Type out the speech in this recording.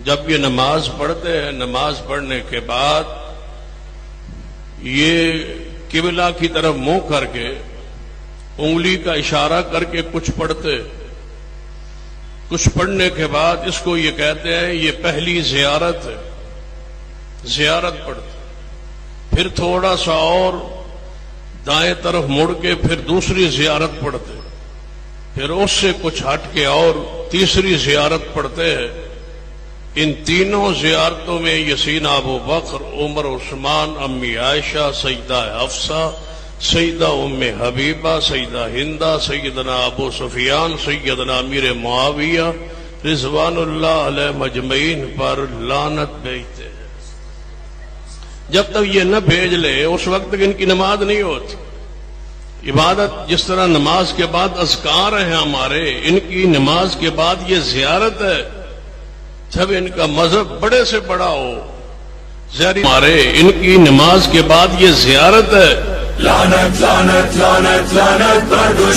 جب یہ نماز پڑھتے ہیں، نماز پڑھنے کے بعد یہ قبلہ کی طرف منہ کر کے انگلی کا اشارہ کر کے کچھ پڑھتے، کچھ پڑھنے کے بعد اس کو یہ کہتے ہیں یہ پہلی زیارت ہے، زیارت پڑھتے، پھر تھوڑا سا اور دائیں طرف مڑ کے پھر دوسری زیارت پڑھتے، پھر اس سے کچھ ہٹ کے اور تیسری زیارت پڑھتے ہیں۔ ان تینوں زیارتوں میں یسین ابو بکر، عمر، عثمان، امی عائشہ، سیدہ حفصہ، سیدہ ام حبیبہ، سیدہ ہندہ، سیدنا ابو سفیان، سیدنا امیر معاویہ رضوان اللہ علیہ مجمعین پر لعنت بھیجتے ہیں۔ جب تک یہ نہ بھیج لے اس وقت تک ان کی نماز نہیں ہوتی۔ عبادت جس طرح نماز کے بعد اذکار ہیں ہمارے، ان کی نماز کے بعد یہ زیارت ہے۔ جب ان کا مذہب بڑے سے بڑا ہو، ہمارے ان کی نماز کے بعد یہ زیارت ہے۔ لعنت لعنت لعنت لعنت پر دشمن